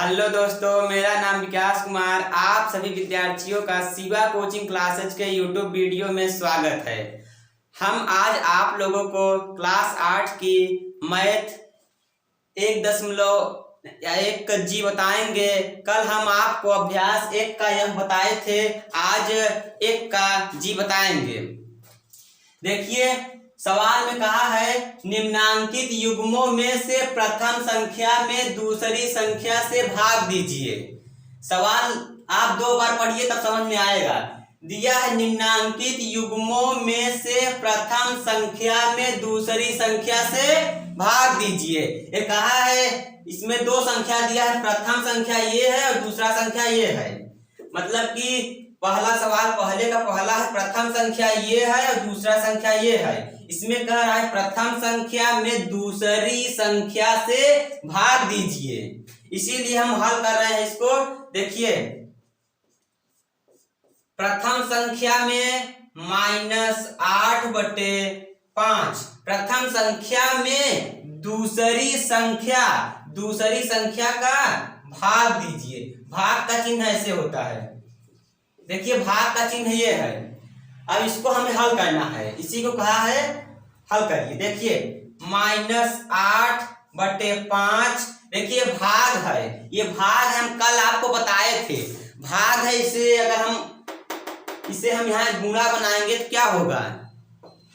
Hello दोस्तों, मेरा नाम विकास कुमार। आप सभी विद्यार्थियों का शिवा कोचिंग क्लासेज के यूट्यूब वीडियो में स्वागत है। हम आज आप लोगों को क्लास 8 की मैथ 1.1 का जी बताएंगे। कल हम आपको अभ्यास 1 का यह बताए थे, आज 1 का जी बताएंगे। देखिए, सवाल में कहा है निम्नांकित युग्मों में से प्रथम संख्या में दूसरी संख्या से भाग दीजिए। सवाल आप 2 बार पढ़िए तब समझ में आएगा। दिया है निम्नांकित युग्मों में से प्रथम संख्या में दूसरी संख्या से भाग दीजिए। ये कहा है, इसमें 2 संख्या दिया है, प्रथम संख्या ये है और दूसरा संख्या ये है। मतलब कि पहला सवाल पहले का पहला है, प्रथम संख्या ये है और दूसरा संख्या ये है। इसमें कह रहा है प्रथम संख्या में दूसरी संख्या से भाग दीजिए, इसीलिए हम हल कर रहे हैं इसको। देखिए, प्रथम संख्या में -8/5, प्रथम संख्या में दूसरी संख्या का भाग दीजिए। भाग का चिन्ह ऐसे होता है। देखिए, भाग का चिन्ह ये है। अब इसको हमें हल करना है, इसी को कहा है हल करिए। देखिए, -8/5, देखिए भाग है, ये भाग हम कल आपको बताए थे। भाग है, इसे हम यहाँ गुणा बनाएंगे तो क्या होगा,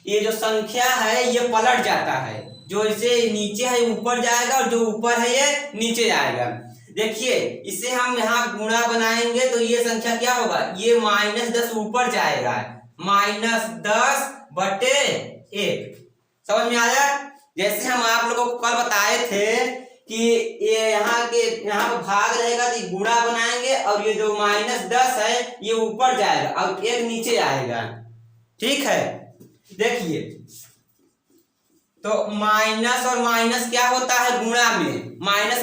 ये जो संख्या है ये पलट जाता है। जो इसे नीचे है ऊपर जाएगा और जो ऊपर है ये नीचे जाएगा। देखिए, इसे हम यहाँ गुणा बनाएंगे तो ये संख्या क्या होगा, ये -10 ऊपर जाएगा, -10/1। समझ में आया? जैसे हम आप लोगों को कल बताए थे कि ये यहाँ भाग रहेगा तो गुणा बनाएंगे और ये जो -10 है ये ऊपर जाएगा और 1 नीचे आएगा। ठीक है, देखिए तो माइनस और माइनस क्या होता है गुणा में, माइनस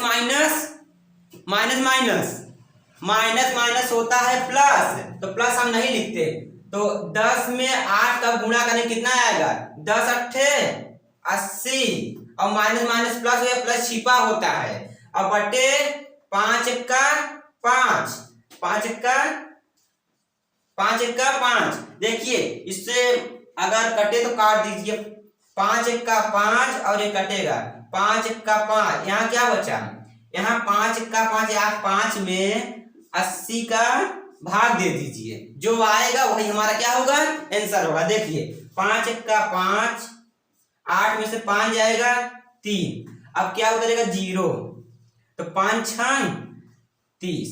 माइनस होता है प्लस, तो प्लस हम नहीं लिखते। तो 10 में 8 का गुणा करने कितना आएगा, 10×8 = 80, और माइनस प्लस या प्लस छिपा होता है। और बटे 5×5 देखिए, इससे अगर कटे तो काट दीजिए, 5×5 और ये कटेगा 5×5, यहाँ क्या बचा, यहाँ 5×5 या 5 में 80 का भाग दे दीजिए, जो आएगा वही हमारा क्या होगा, आंसर होगा। देखिए, 5×5, 8 में से 5 जाएगा 3, अब क्या उतरेगा 0, तो 5×6 = 30,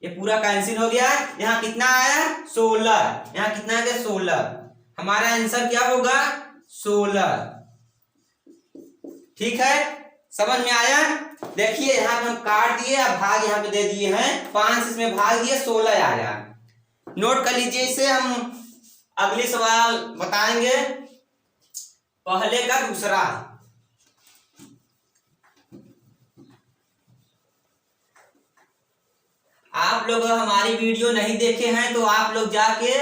ये पूरा कैंसिल हो गया। यहाँ कितना आया 16, यहाँ कितना आ गया 16, हमारा आंसर क्या होगा 16। ठीक है, समझ में आया? देखिए, यहाँ पे हम काट दिए, अब भाग यहाँ पे दे दिए हैं, 5 इसमें भाग दिए, 16 आया। नोट कर लीजिए इसे, हम अगली सवाल बताएंगे पहले का दूसरा। आप लोग हमारी वीडियो नहीं देखे हैं तो आप लोग जाके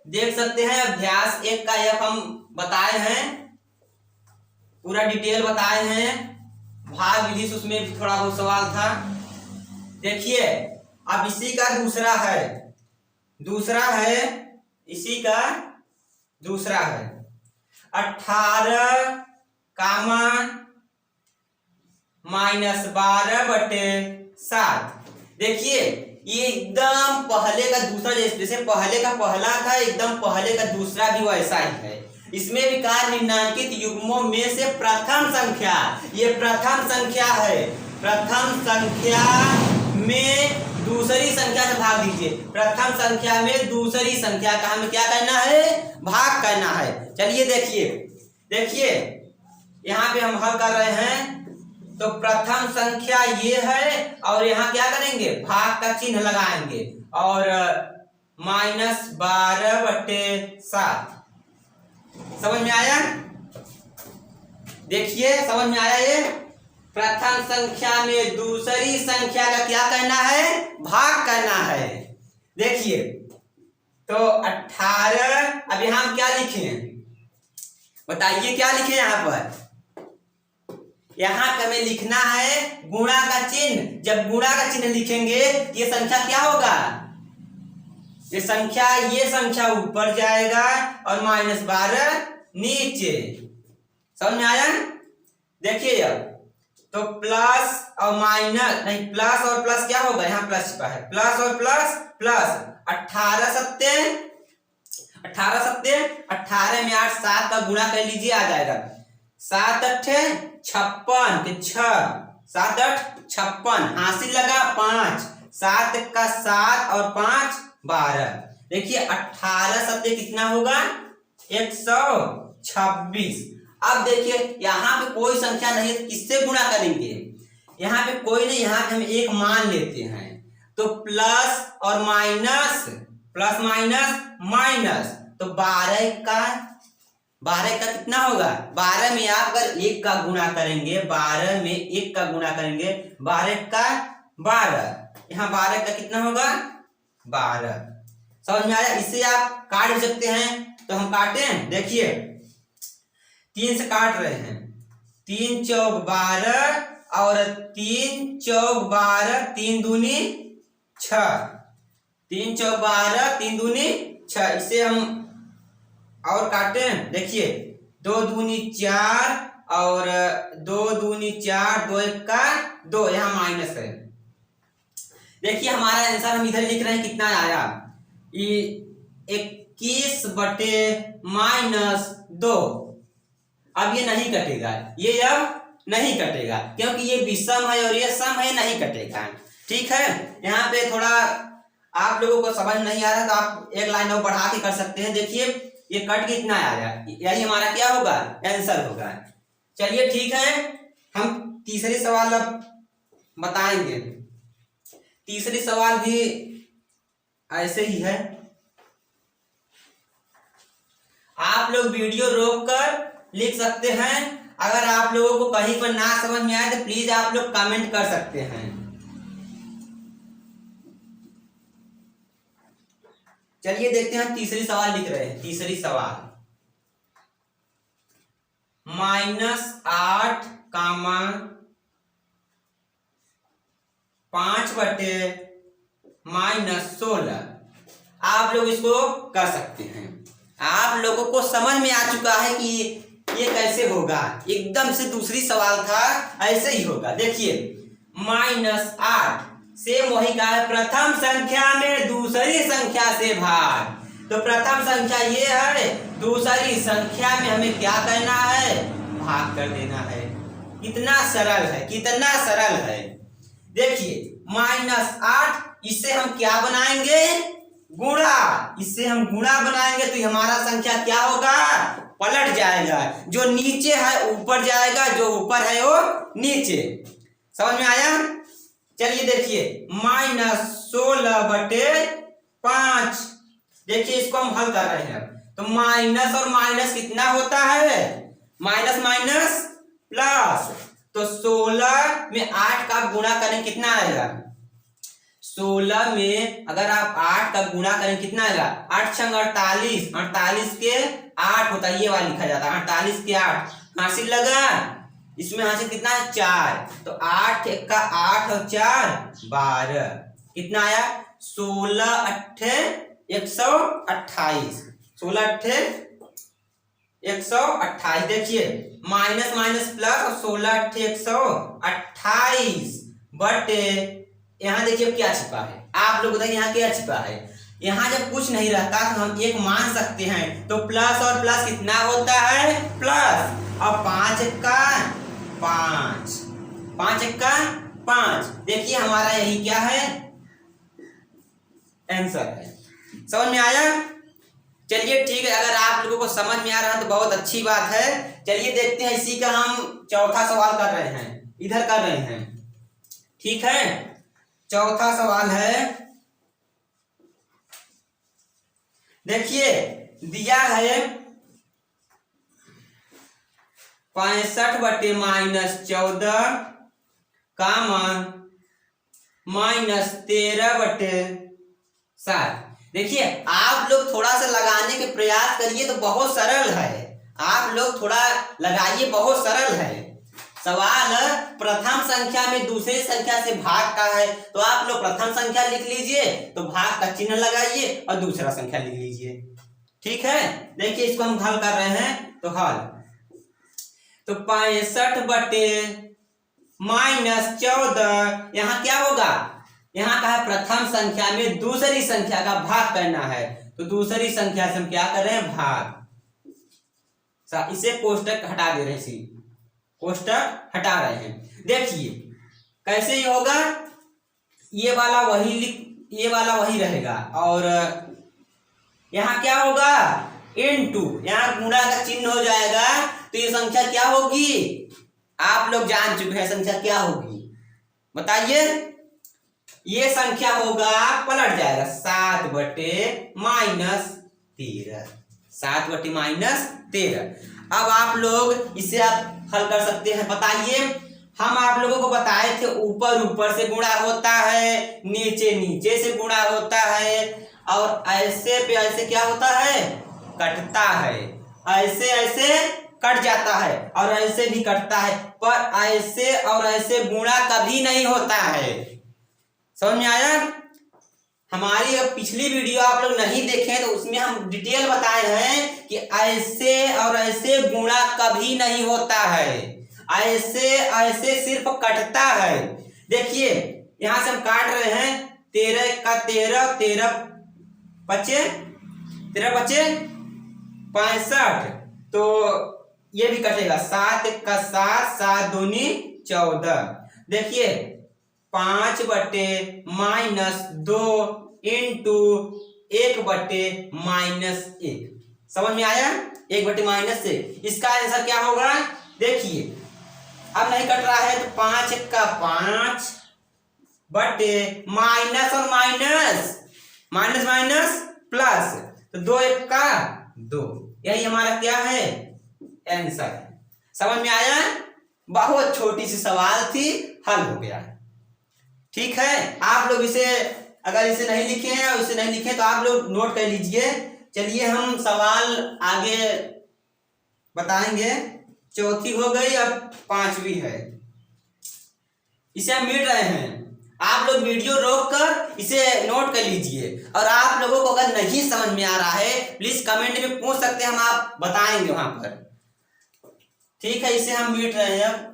देख सकते हैं। अभ्यास 1 का यह हम बताए हैं, पूरा डिटेल बताए हैं, भाग विधि से उसमें भी थोड़ा बहुत सवाल था। देखिए, अब इसी का दूसरा है, इसी का दूसरा है 18, -12/7। देखिए, ये एकदम पहले का दूसरा, जैसे पहले का पहला था, एकदम पहले का दूसरा भी वैसा ही है। इसमें भी कहा निम्नांकित युग्मों में से प्रथम संख्या, ये प्रथम संख्या है, प्रथम संख्या में दूसरी संख्या से भाग दीजिए। प्रथम संख्या में दूसरी संख्या का हमें क्या करना है, भाग करना है। चलिए देखिए, यहाँ पे हम हल कर रहे हैं। तो प्रथम संख्या ये है और यहाँ क्या करेंगे, भाग का चिन्ह लगाएंगे और -12/7। समझ में आया? देखिए, समझ में आया? ये प्रथम संख्या में दूसरी संख्या का क्या करना है, भाग करना है। देखिए, तो 18, अब यहाँ क्या लिखे, बताइए क्या लिखे यहाँ पर, यहाँ पे हमें लिखना है गुणा का चिन्ह। जब गुणा का चिन्ह लिखेंगे ये संख्या क्या होगा, ये संख्या ऊपर जाएगा और -12 नीचे। समझ में आया? देखिए अब तो प्लस और माइनस नहीं, प्लस और प्लस क्या होगा, यहाँ प्लस छिपा है, प्लस और प्लस प्लस 18 सत्ते 18 में 8 7 का गुणा कर लीजिए, आ जाएगा 7 8 56 के 6 7 8 56, हासिल लगा 5, 7 का 7 और 5 12। देखिए 18 सत्ते कितना होगा 126। अब देखिए यहाँ पे कोई संख्या नहीं है, किससे गुणा करेंगे, यहाँ पे कोई नहीं, यहाँ पे हम एक मान लेते हैं। तो प्लस और माइनस, प्लस माइनस माइनस, तो 12 का कितना होगा, 12 में आप अगर 1 का गुणा करेंगे, 12 में 1 का गुणा करेंगे, 12 का 12, यहाँ 12 का कितना होगा 12। समझ में आया? इससे आप काट भी सकते हैं, तो हम काटे हैं। देखिए 3 से काट रहे हैं, 3 चौक 12 और 3 चौक 12, 3 दूनी 6, 3 चौक 12, 3 दूनी 6। इसे हम और काटे हैं। देखिए 2 दूनी 4 और 2 दूनी 4, 2 1 का 2, यहाँ माइनस है। देखिए हमारा आंसर हम इधर लिख रहे हैं, कितना आया, 21 बटे -2। अब ये नहीं कटेगा, ये अब नहीं कटेगा, क्योंकि ये विषम है और ये सम है, नहीं कटेगा। ठीक है, यहाँ पे थोड़ा आप लोगों को समझ नहीं आ रहा तो आप एक लाइन और बढ़ा के कर सकते हैं। देखिए ये कट के इतना आ रहा है, यही हमारा क्या होगा, आंसर होगा। चलिए ठीक है, हम तीसरी सवाल अब बताएंगे। तीसरी सवाल भी ऐसे ही है, आप लोग वीडियो रोककर लिख सकते हैं। अगर आप लोगों को कहीं पर ना समझ में आए तो प्लीज आप लोग कमेंट कर सकते हैं। चलिए देखते हैं, तीसरी सवाल लिख रहे हैं। तीसरी सवाल, -8, 5 बटे -16। आप लोग इसको कर सकते हैं। आप लोगों को समझ में आ चुका है कि ये कैसे होगा, एकदम से दूसरी सवाल था, ऐसे ही होगा। देखिए -8 सेम वही का है, प्रथम संख्या में दूसरी संख्या से भाग। तो प्रथम संख्या ये है, दूसरी संख्या में हमें क्या करना है, भाग कर देना है। कितना सरल है, कितना सरल है। देखिए -8, इससे हम क्या बनाएंगे, गुणा। इससे हम गुणा बनाएंगे तो हमारा संख्या क्या होगा, पलट जाएगा। जो नीचे है ऊपर जाएगा, जो ऊपर है वो नीचे। समझ में आया? चलिए देखिए -16 बटे 5। देखिए इसको हम हल कर रहे हैं, तो माइनस और माइनस कितना होता है, माइनस माइनस प्लस। तो 16 में 8 का गुणा करें कितना आएगा, 16 में अगर आप 8 का गुणा करें कितना आएगा, 8 छंग 48, 48 के 8 होता है, ये वाला लिखा जाता है, 48 के 8 हासिल लगा। इसमें हासिल कितना है 4, तो 8 का 8 और 4 12, कितना आया 16 8 128, 16 8 128। देखिए माइनस माइनस प्लस और 16 8 128 बटे, यहाँ देखिए क्या छिपा है, आप लोग बताइए यहाँ क्या छिपा है। यहाँ जब कुछ नहीं रहता तो हम एक मान सकते हैं, तो प्लस और प्लस कितना होता है प्लस, और 5 का 5, 5 का 5। देखिए हमारा यही क्या है, आंसर है। समझ में आया? चलिए ठीक है, अगर आप लोगों को समझ में आ रहा है तो बहुत अच्छी बात है। चलिए देखते हैं, इसी का हम चौथा सवाल कर रहे हैं, इधर कर रहे हैं। ठीक है, चौथा सवाल है, देखिए दिया है 65 बटे -14 कामा -13 बटे 7। देखिए आप लोग थोड़ा सा लगाने के प्रयास करिए तो बहुत सरल है, आप लोग थोड़ा लगाइए, बहुत सरल है। सवाल प्रथम संख्या में दूसरी संख्या से भाग का है, तो आप लोग प्रथम संख्या लिख लीजिए, तो भाग का चिन्ह लगाइए और दूसरा संख्या लिख लीजिए। ठीक है, देखिए इसको हम हल कर रहे हैं, तो हल तो 65 बटे -14, यहाँ क्या होगा, यहाँ का है प्रथम संख्या में दूसरी संख्या का भाग करना है, तो दूसरी संख्या से हम क्या कर रहे हैं, भाग। इसे कोष्टक हटा दे रहे हैं, कोष्टक हटा रहे हैं। देखिए कैसे ये होगा, ये वाला वही रहेगा, और यहाँ क्या होगा, इनटू, यहाँ गुणा का चिन्ह हो जाएगा, तो ये संख्या क्या होगी, आप लोग जान चुके हैं संख्या क्या होगी, बताइए। ये संख्या होगा, पलट जाएगा 7 बटे -13, 7 बटे -13। अब आप लोग इसे आप हल कर सकते हैं। बताइए, हम आप लोगों को बताए थे ऊपर ऊपर से गुणा होता है, नीचे नीचे से गुणा होता है, और ऐसे पे ऐसे क्या होता है, कटता है, ऐसे ऐसे कट जाता है और ऐसे भी कटता है, पर ऐसे और ऐसे गुणा कभी नहीं होता है। समझ में आया? हमारी अब पिछली वीडियो आप लोग नहीं देखे तो उसमें हम डिटेल बताए हैं कि ऐसे और ऐसे गुणा कभी नहीं होता है, ऐसे ऐसे सिर्फ कटता है। देखिए यहां से हम काट रहे हैं, 13 का 13, 13 बचे 65, तो ये भी कटेगा, 7 का 7, 7 दूनी 14। देखिए 5 बटे -2 इंटू 1 बटे -1, समझ में आया, 1 बटे -1। इसका आंसर क्या होगा, देखिए अब नहीं कट रहा है, तो 5 का 5 बटे माइनस और माइनस माइनस प्लस, तो 2 1 का 2, यही हमारा क्या है, आंसर। समझ में आया, बहुत छोटी सी सवाल थी, हल हो गया। ठीक है, आप लोग इसे अगर इसे नहीं लिखे हैं और इसे नहीं लिखे तो आप लोग नोट कर लीजिए। चलिए हम सवाल आगे बताएंगे। चौथी हो गई, अब 5वीं है, इसे हम मिट रहे हैं। आप लोग वीडियो रोक कर इसे नोट कर लीजिए, और आप लोगों को अगर नहीं समझ में आ रहा है प्लीज कमेंट में पूछ सकते हैं, हम आप बताएंगे वहां पर। ठीक है, इसे हम मिट रहे हैं अब।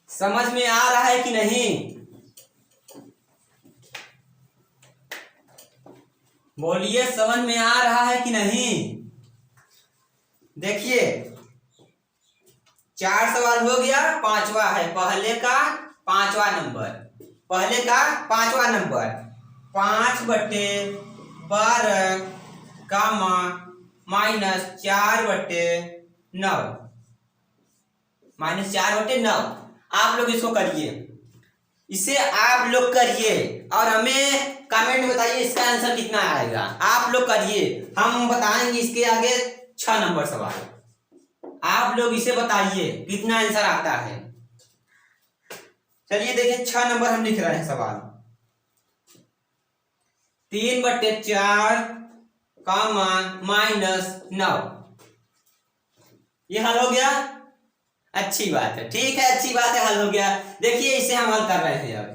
समझ में आ रहा है कि नहीं, बोलिए, समझ में आ रहा है कि नहीं। देखिए 4 सवाल हो गया, 5वां है, पहले का 5वां नंबर, 5 बटे 12 कामा -4 बटे 9, -4 बटे 9। आप लोग इसको करिए, इसे आप लोग करिए और हमें कमेंट में बताइए इसका आंसर कितना आएगा। आप लोग करिए, हम बताएंगे इसके आगे 6 नंबर सवाल। आप लोग इसे बताइए कितना आंसर आता है। चलिए देखिए 6 नंबर हम लिख रहे हैं सवाल। 3 बटे 4 कामा -9, ये हल हो गया। अच्छी बात है, ठीक है, अच्छी बात है, हल हो गया। देखिए इसे हम हल कर रहे हैं अब।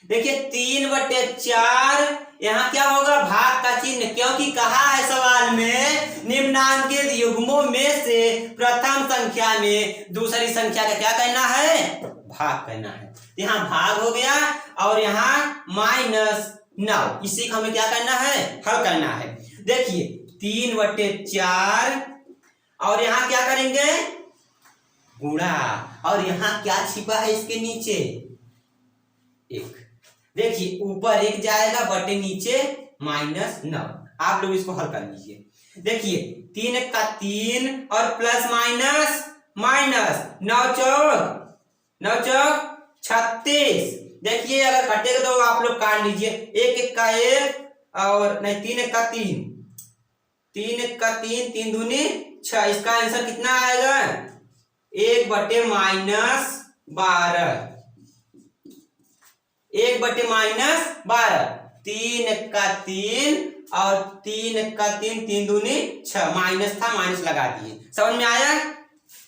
देखिए 3 बटे 4, यहाँ क्या होगा, भाग का चिन्ह, क्योंकि कहा है सवाल में निम्नांकित युग्मों में से प्रथम संख्या में दूसरी संख्या का क्या करना है, भाग करना है। यहाँ भाग हो गया और यहाँ -9, इसी को हमें क्या करना है, हल करना है। देखिए 3 बटे 4 और यहाँ क्या करेंगे, गुणा, और यहाँ क्या छिपा है इसके नीचे, 1। देखिए ऊपर 1 जाएगा, बटे नीचे -9। आप लोग इसको हल कर लीजिए। देखिए 3 का 3 और प्लस माइनस 9 चौक 36। देखिए अगर कटेगा तो आप लोग काट लीजिए, 1 1 का 1 और नहीं 3 1 का 3, 3 1 का 3, 3 दूनी 6। इसका आंसर कितना आएगा, 1 बटे -9 6 इसका आंसर कितना आएगा, 1 बटे -9 6। 12, 1/-12, 3 का 3 और 3 का 3, 3 दूनी 6, माइनस था माइनस लगा दिए। समझ में आया?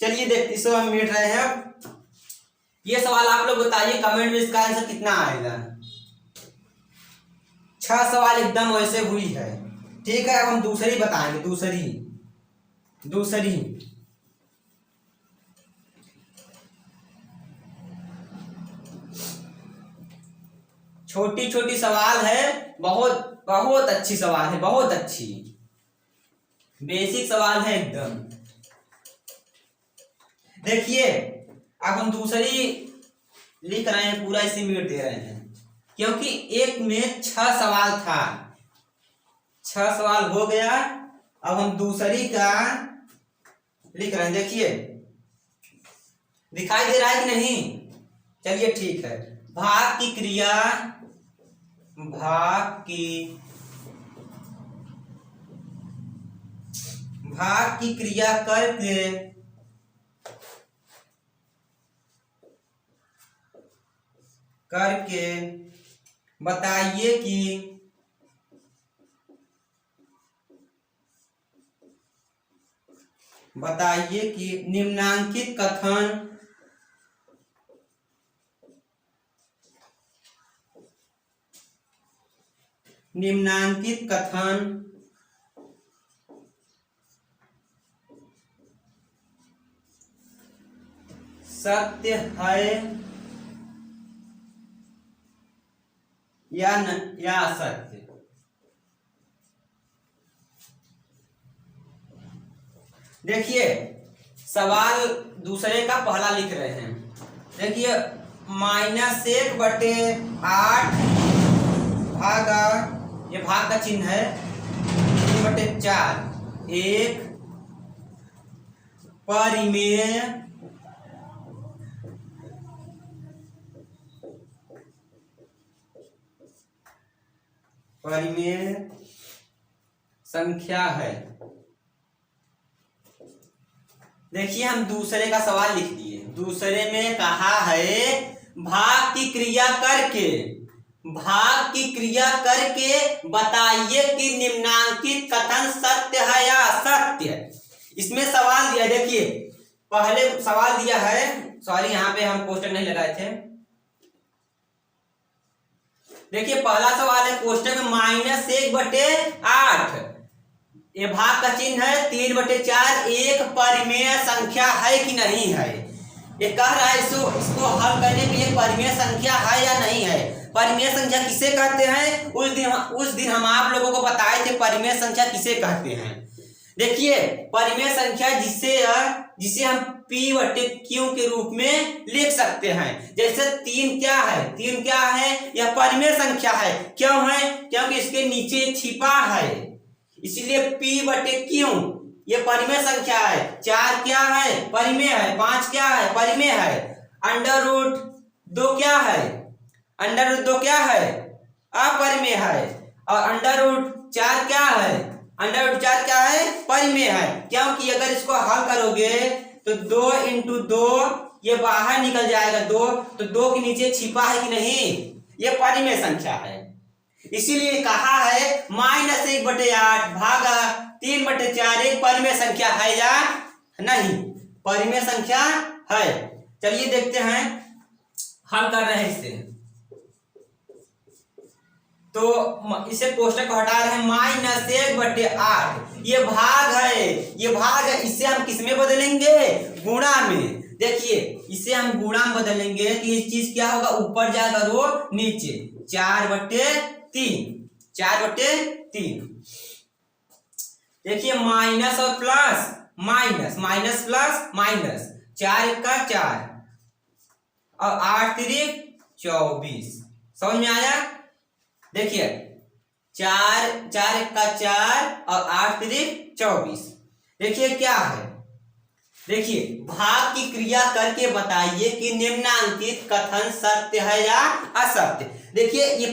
चलिए देखते इसको हम मिट रहे हैं। ये सवाल आप लोग बताइए कमेंट में, इसका आंसर कितना आएगा। 6 सवाल एकदम वैसे हुई है। ठीक है, अब हम दूसरी बताएंगे। दूसरी छोटी छोटी सवाल है, बहुत बहुत अच्छी सवाल है, बहुत अच्छी बेसिक सवाल है एकदम। देखिए अब हम दूसरी लिख रहे हैं, पूरा इसी मिनट दे रहे हैं क्योंकि एक में 6 सवाल था। 6 सवाल हो गया, अब हम दूसरी का लिख रहे हैं। देखिए दिखाई दे रहा है कि नहीं? चलिए ठीक है। भाग की क्रिया करके बताइए कि निम्नांकित कथन सत्य है या असत्य। देखिए सवाल दूसरे का पहला लिख रहे हैं। देखिए -1/8 भागा, ये भाग का चिन्ह है, 3/4, 1 परिमेय संख्या है। देखिए हम दूसरे का सवाल लिख दिए। दूसरे में कहा है भाग की क्रिया करके बताइए कि निम्नांकित कथन सत्य है या असत्य। इसमें सवाल दिया, देखिए पहले सवाल दिया है, सॉरी यहाँ पे हम पोस्टर नहीं लगाए थे। देखिए पहला सवाल है कोष्टक में -1/8, ये भाग का चिन्ह है, 3/4, एक परिमेय संख्या है कि नहीं है। ये कह रहा है इसको हल करने के लिए परिमेय संख्या है या नहीं है। परिमेय संख्या किसे कहते हैं? उस दिन हम आप लोगों को बताए थे परिमेय संख्या किसे कहते हैं। देखिए परिमेय संख्या जिसे हम P/Q के रूप में लिख सकते हैं। जैसे 3 क्या है? यह परिमेय संख्या है। क्यों है? क्योंकि इसके नीचे छिपा है, इसलिए P/Q ये परिमेय संख्या है। 4 क्या है? परिमेय है। 5 क्या है? परिमेय है। √2 क्या है? √2 क्या है? अपरिमेय है। और √4 क्या है? √4 क्या है? परिमेय है। क्योंकि अगर इसको हल करोगे तो 2 × 2 ये बाहर निकल जाएगा, 2 तो 2 के नीचे छिपा है कि नहीं? ये परिमेय संख्या है। इसीलिए कहा है -1/8 भागा 3/4 एक परिमेय संख्या है या नहीं? परिमेय संख्या है। चलिए देखते हैं, हल कर रहे हैं इसे। तो इसे कोष्टक को हटा रहे हैं। -1/8 ये भाग है, इसे हम किस में बदलेंगे? गुणा में। देखिए इसे हम गुणा में बदलेंगे कि ये चीज क्या होगा? ऊपर जाएगा रो नीचे, 4/3। देखिए माइनस और प्लस, माइनस प्लस माइनस, 4 × 4 और 8 × 24। समझ में आया? देखिए 4 × 4 और 8 × 24। देखिए क्या है? देखिए भाग की क्रिया करके बताइए कि निम्नांकित कथन सत्य है या असत्य। देखिए ये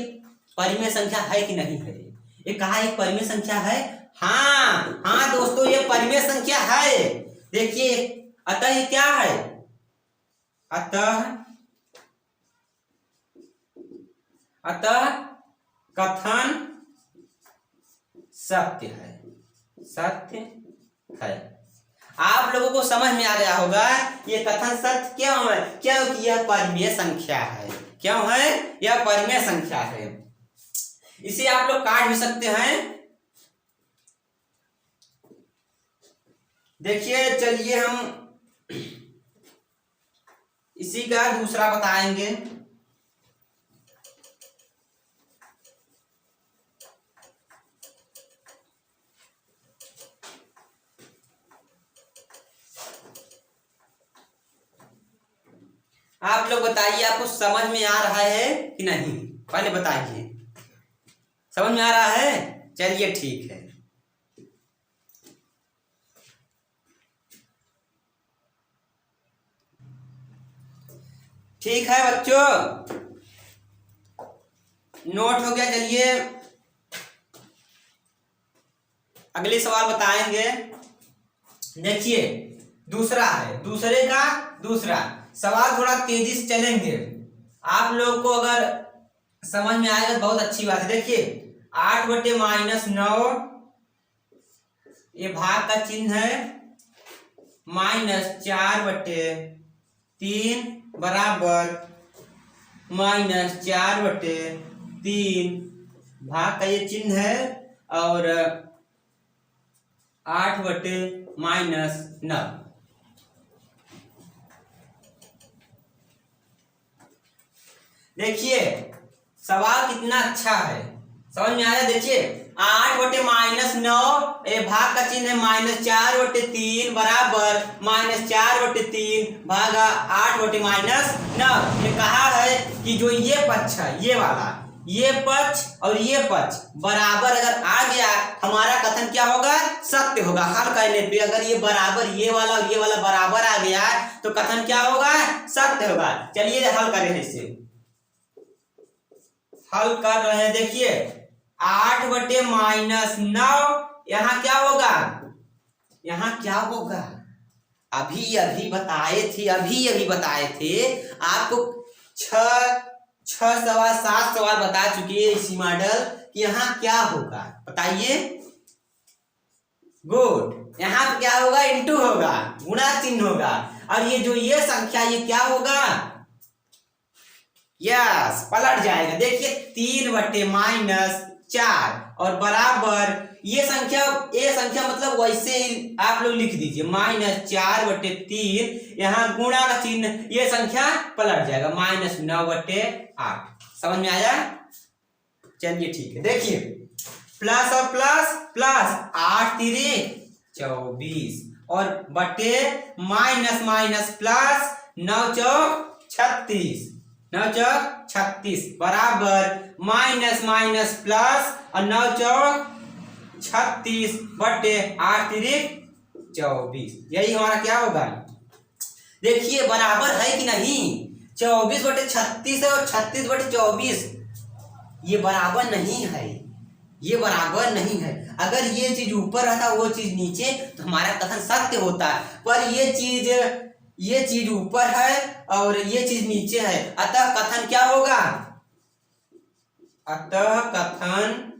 परिमेय संख्या है कि नहीं है? ये कहा एक परिमेय संख्या है। हाँ दोस्तों, ये परिमेय संख्या है। देखिए अतः ये क्या है? अतः अतः कथन सत्य है, सत्य है। आप लोगों को समझ में आ गया होगा ये कथन सत्य क्यों है, क्योंकि यह परिमेय संख्या है। क्यों है? यह परिमेय संख्या है। इसे आप लोग काट भी सकते हैं। देखिए, चलिए हम इसी का दूसरा बताएंगे। आप लोग बताइए, आपको समझ में आ रहा है कि नहीं? पहले बताइए, समझ में आ रहा है? चलिए ठीक है। ठीक है बच्चों, नोट हो गया। चलिए अगले सवाल बताएंगे। देखिए, दूसरा है, दूसरे का दूसरा सवाल। थोड़ा तेजी से चलेंगे, आप लोगों को अगर समझ में आएगा बहुत अच्छी बात है। देखिए, 8/-9, ये भाग का चिन्ह है, -4/3 बराबर -4/3 भाग का ये चिन्ह है, और 8/-9। देखिए सवाल कितना अच्छा है, समझ में आया? देखिए, 8/-9, ये भाग का चिन्ह है, -4/3 बराबर -4/3 भागा 8/-9। ये कहा है कि जो ये पक्ष है, ये वाला, ये पक्ष और ये पक्ष बराबर अगर आ गया, हमारा कथन क्या होगा? सत्य होगा। हल करने पे अगर ये बराबर, ये वाला और ये वाला बराबर आ गया, तो कथन क्या होगा? सत्य होगा। चलिए हल करें, इसे हल कर रहे हैं। देखिए, 8/-9, यहाँ क्या होगा? यहाँ क्या होगा? अभी अभी बताए थे आपको। 6 सवाल 7 सवाल बता चुकी है इसी मॉडल कि यहाँ क्या होगा, बताइए। गुड, यहाँ पे क्या होगा? इंटू होगा, गुणा चिन्ह होगा। और ये जो ये संख्या, ये क्या होगा? यस, पलट जाएगा। देखिए, 3/-4 और बराबर ये संख्या मतलब वैसे ही आप लोग लिख दीजिए, -4/3, यहाँ गुणा का चिन्ह, ये संख्या पलट जाएगा, -9/8। समझ में आया? चलिए ठीक है। देखिए, प्लस और प्लस प्लस, 8×3 24, और बटे माइनस प्लस 9×4 36, 9×4 बराबर माइनस प्लस और 9×4 36 बटे 8×3 24। यही हमारा क्या होगा? देखिए बराबर है कि नहीं? 24/36 है और 36/24, ये बराबर नहीं है, ये बराबर नहीं है। अगर ये चीज ऊपर रहता, वो चीज नीचे, तो हमारा कथन सत्य होता। पर ये चीज ऊपर है और ये चीज नीचे है, अतः कथन क्या होगा? अतः कथन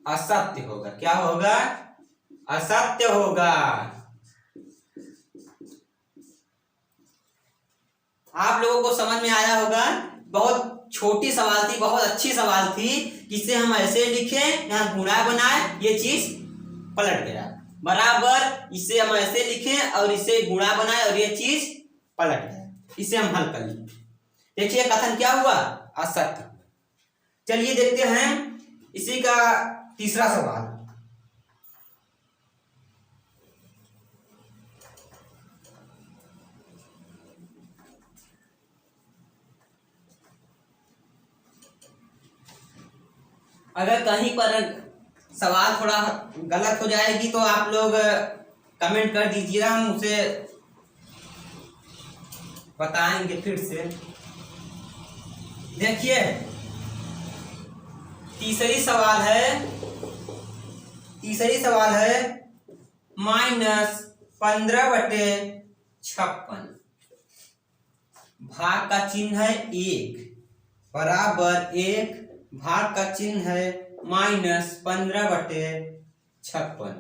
असत्य होगा। क्या होगा? असत्य होगा। आप लोगों को समझ में आया होगा। बहुत छोटी सवाल थी, बहुत अच्छी सवाल थी। किसे हम ऐसे लिखें, यहाँ गुणा बनाए, ये चीज पलट गया, बराबर इसे हम ऐसे लिखें और इसे गुणा बनाए और ये चीज पलट गया, इसे हम हल कर लिए। देखिए कथन क्या हुआ? असत्य। चलिए देखते हैं इसी का तीसरा सवाल। अगर कहीं पर सवाल थोड़ा गलत हो जाएगी तो आप लोग कमेंट कर दीजिएगा, हम उसे बताएंगे फिर से। देखिए तीसरी सवाल है -15/56। भाग का चिन्ह है 1 बराबर 1 भाग का चिन्ह है -15/56।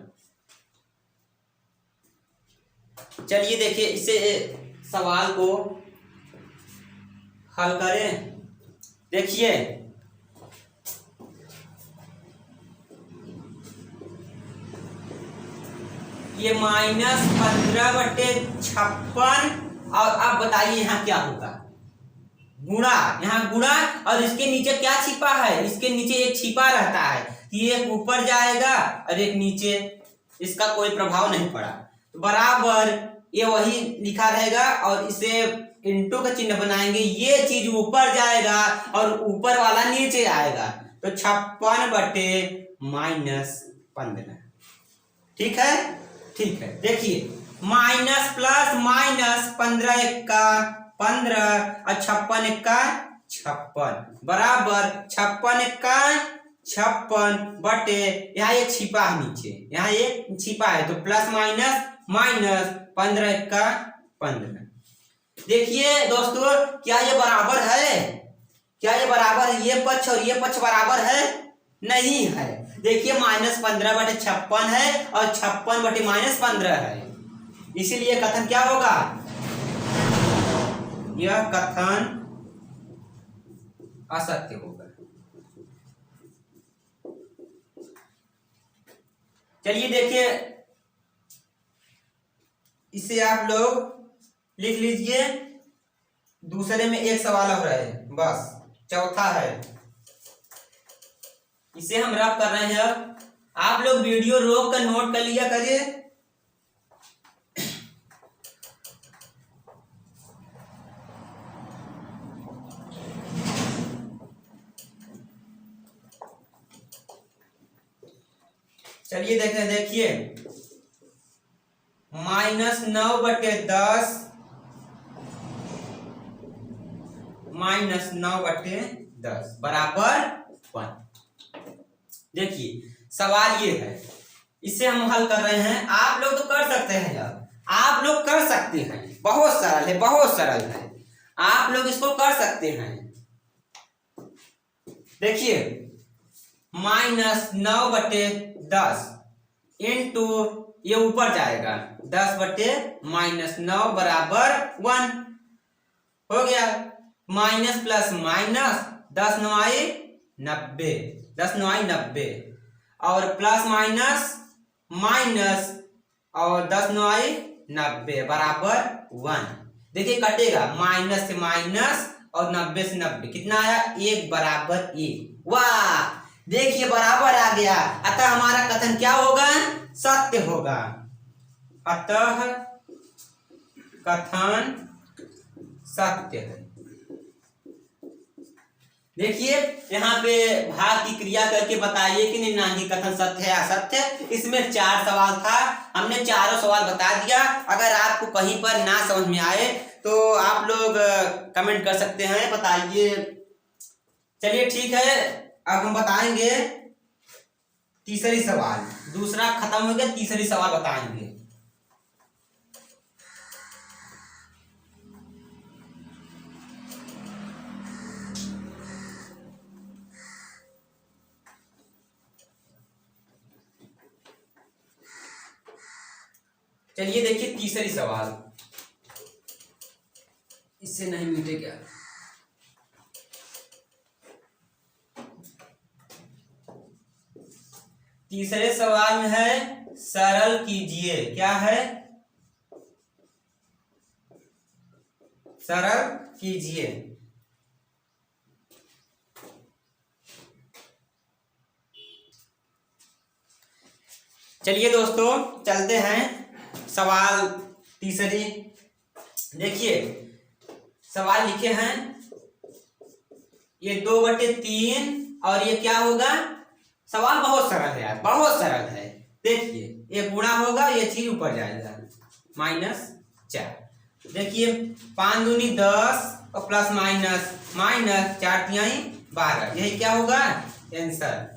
चलिए देखिए इसे सवाल को हल करें। देखिए ये -15/56 और अब बताइए यहाँ क्या होगा, गुणा, यहाँ गुणा और इसके नीचे क्या छिपा है, इसके नीचे एक छिपा रहता है कि एक ऊपर जाएगा और एक नीचे, इसका कोई प्रभाव नहीं पड़ा, तो बराबर ये वही लिखा रहेगा और इसे इंटू का चिन्ह बनाएंगे, ये चीज ऊपर जाएगा और ऊपर वाला नीचे आएगा, तो 56/-15। ठीक है, ठीक है। देखिए माइनस प्लस माइनस 15 और 56 बराबर 56 यहाँ एक छिपा है नीचे, यहाँ एक छिपा है, तो प्लस माइनस माइनस 15 देखिए दोस्तों क्या ये बराबर है, क्या ये बराबर है, ये पक्ष और ये पक्ष बराबर है, नहीं है। देखिए -15/56 है और 56/-15 है, इसीलिए कथन क्या होगा, यह कथन असत्य होगा। चलिए देखिए इसे आप लोग लिख लीजिए, दूसरे में एक सवाल हो रहा है, बस चौथा है, इसे हम रफ कर रहे हैं। आप लोग वीडियो रोक कर नोट कर लिया करिए। चलिए देखिए -9/10 -9/10 बराबर 1। देखिए सवाल ये है, इसे हम हल कर रहे हैं, आप लोग तो कर सकते हैं यार, आप लोग कर सकते हैं, बहुत सरल है, बहुत सरल है, आप लोग इसको कर सकते हैं। देखिए -9/10 इंटू ये ऊपर जाएगा 10/-9 बराबर 1 हो गया, माइनस प्लस माइनस 10×9 = 90 और प्लस माइनस माइनस और 10×9 = 90 बराबर 1। देखिए कटेगा, माइनस से माइनस और 90 से 90 कितना आया, 1 बराबर 1। वाह, देखिए बराबर आ गया, अतः हमारा कथन क्या होगा, सत्य होगा, अतः कथन सत्य है। देखिए यहाँ पे भाग की क्रिया करके बताइए कि निम्नांकित कथन सत्य है असत्य। इसमें 4 सवाल था, हमने चारों सवाल बता दिया। अगर आपको कहीं पर ना समझ में आए तो आप लोग कमेंट कर सकते हैं, बताइए। चलिए ठीक है, अब हम बताएंगे तीसरी सवाल, दूसरा खत्म हो गया, तीसरी सवाल बताएंगे। चलिए देखिए तीसरी सवाल, इससे नहीं मिटे क्या, तीसरे सवाल में है सरल कीजिए, क्या है, सरल कीजिए। चलिए दोस्तों चलते हैं सवाल तीसरी। देखिए सवाल लिखे हैं, ये 2/3 और ये क्या होगा, सवाल बहुत सरल है यार, बहुत सरल है। देखिए ये गुणा होगा, ये चीज ऊपर जाएगा, -4। देखिए 5 दूनी 10 और प्लस माइनस माइनस 4 तिहाई 12, यही क्या होगा आंसर।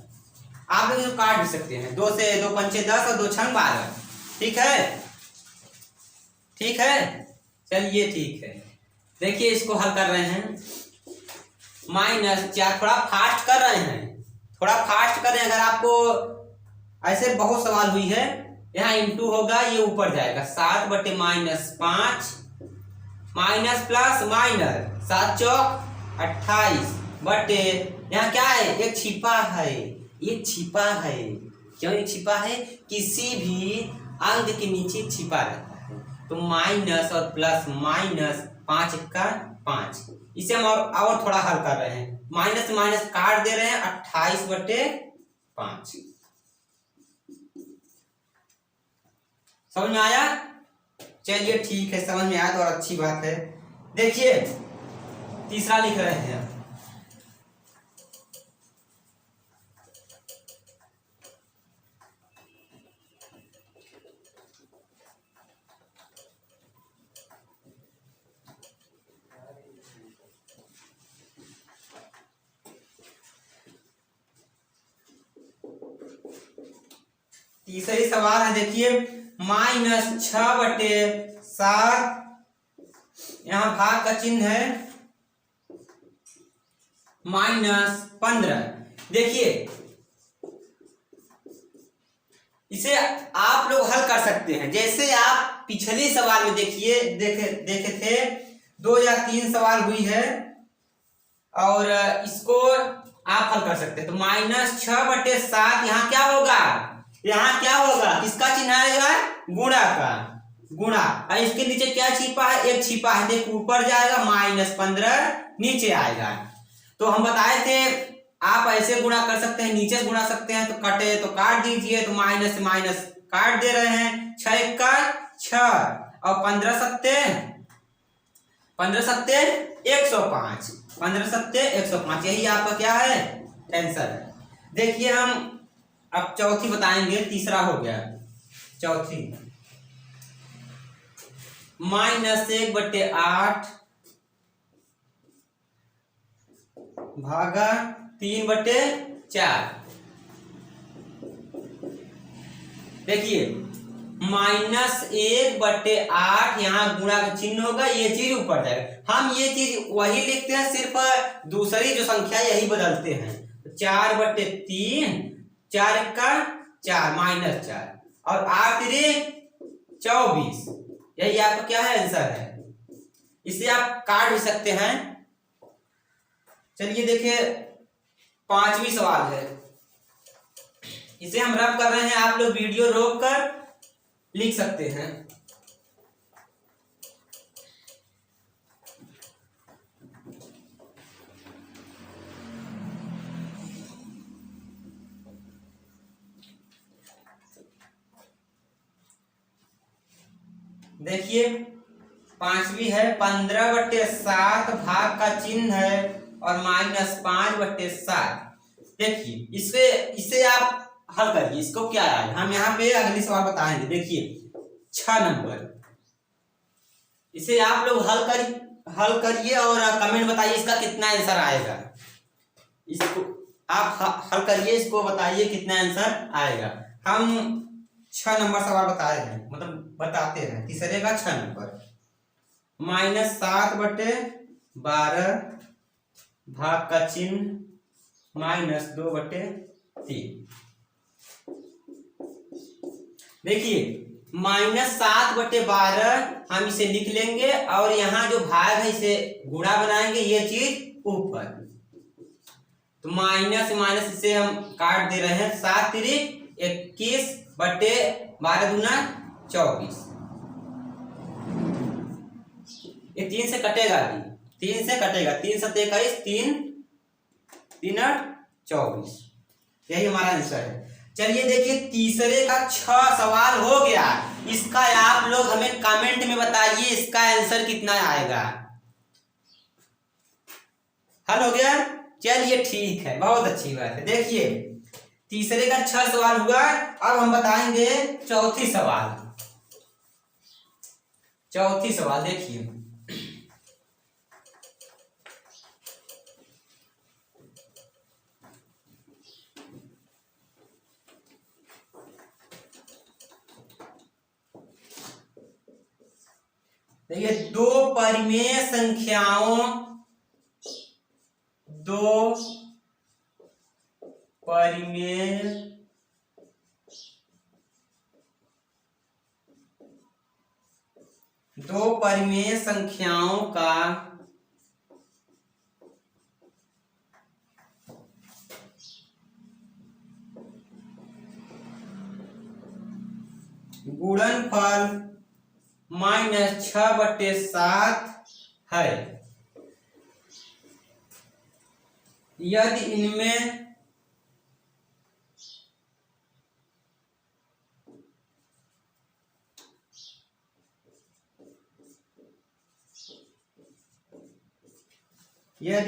आप लोग इसको काट भी सकते हैं, 2 से 2 पंचे 10 और 2 छंग 12। ठीक है, ठीक है, चलिए ठीक है। देखिए इसको हल कर रहे हैं। -4, थोड़ा फास्ट कर रहे हैं, थोड़ा फास्ट करें। अगर आपको ऐसे बहुत सवाल हुई है, यहाँ इंटू होगा, ये ऊपर जाएगा 7 बटे -5 माइनस प्लस माइनस 7 चौक 28 बटे, यहाँ क्या है, एक छिपा है, ये छिपा है। क्यों ये छिपा है? किसी भी अंक के नीचे छिपा रहता है। तो माइनस और प्लस माइनस 5 का 5। इसे हम और थोड़ा हल कर रहे हैं। माइनस माइनस काट दे रहे हैं, 28 बटे 5। समझ में आया? चलिए ठीक है, समझ में आया तो और अच्छी बात है। देखिए तीसरा लिख रहे हैं। तीसरी सवाल है, देखिए -6 बटे 7, यहाँ भाग का चिन्ह है, -15। देखिए इसे आप लोग हल कर सकते हैं। जैसे आप पिछली सवाल में देखिए देखे थे, 2 या 3 सवाल हुई है, और इसको आप हल कर सकते हैं। तो -6 बटे 7, यहाँ क्या होगा, यहाँ क्या होगा, किसका चिन्ह आएगा, गुणा का, गुणा। और इसके नीचे क्या छिपा है, एक छिपा है, देखो ऊपर जाएगा, -15 नीचे आएगा। तो हम बताए थे आप ऐसे गुणा कर सकते हैं, नीचे से गुणा सकते हैं, तो कटे तो काट दीजिए। तो माइनस से माइनस काट दे रहे हैं, 6 का 6 और 15 सत्ते 105, 15 सत्ते 105, यही आपका क्या है, आंसर है। देखिए हम अब चौथी बताएंगे, तीसरा हो गया, चौथी -1 बटे 8 भागा 3 बटे 4। देखिए -1 बटे 8, यहाँ गुणा का चिन्ह होगा, ये चीज ऊपर जाएगा। हम ये चीज वही लिखते हैं, सिर्फ दूसरी जो संख्या यही बदलते हैं। 4 बटे 3, 4 का 4 -4 और 8 3 24, यही आपका क्या है, आंसर है। इसे आप काट भी सकते हैं। चलिए देखिए पांचवी सवाल है, इसे हम रब कर रहे हैं, आप लोग वीडियो रोक कर लिख सकते हैं। देखिए पांचवी है, 15 बटे 7 भाग का चिन्ह है और -5 बटे 7। देखिए इसे आप हल करिए, इसको क्या है, हम यहाँ पे अगली सवाल बताएंगे। देखिए 6 नंबर, इसे आप लोग हल करिए और कमेंट बताइए इसका कितना आंसर आएगा। इसको आप हल करिए, इसको बताइए कितना आंसर आएगा। हम 6 नंबर सवाल बताए हैं, मतलब बताते हैं। तीसरे का 6 नंबर, -7 बटे 12 भाग का चिन्ह -2 बटे 3। देखिए -7 बटे 12 हम इसे लिख लेंगे, और यहाँ जो भाग है इसे गुणा बनाएंगे, ये चीज ऊपर। तो माइनस माइनस इसे हम काट दे रहे हैं, 7 तिरिक 21 बटे 12 दूना 24। ये 3 से कटेगा भी, 3 से कटेगा, 3 7 21, 3 3 8 24, यही हमारा आंसर है। चलिए देखिए तीसरे का 6 सवाल हो गया। इसका आप लोग हमें कमेंट में बताइए इसका आंसर कितना आएगा। हल हो गया? चलिए ठीक है, बहुत अच्छी बात है। देखिए तीसरे का 6 सवाल हुआ। अब हम बताएंगे चौथी सवाल। चौथी सवाल देखिए, देखिए दो परिमेय संख्याओं दो परिमेय संख्याओं का गुणनफल -6/7 है यदि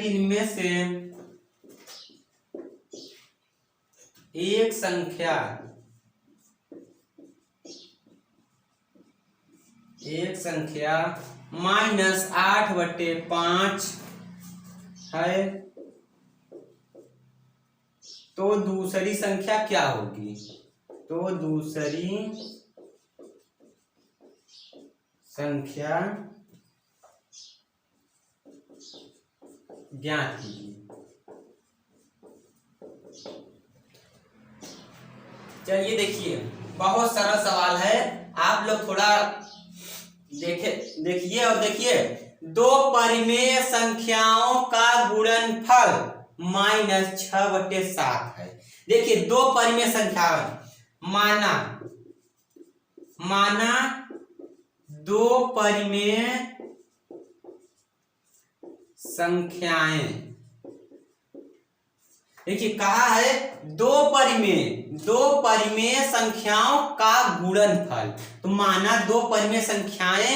इनमें से एक संख्या -8/5 है तो दूसरी संख्या क्या होगी? तो दूसरी संख्या ज्ञात कीजिए। चलिए देखिए, बहुत सरल सवाल है, आप लोग थोड़ा देखिए और देखिए, दो परिमेय संख्याओं का गुणनफल -6/7 है। देखिए दो परिमेय संख्या, माना दो परिमेय संख्याएं, देखिए कहा है दो परिमेय संख्याओं का गुणनफल। तो माना दो परिमेय संख्याओं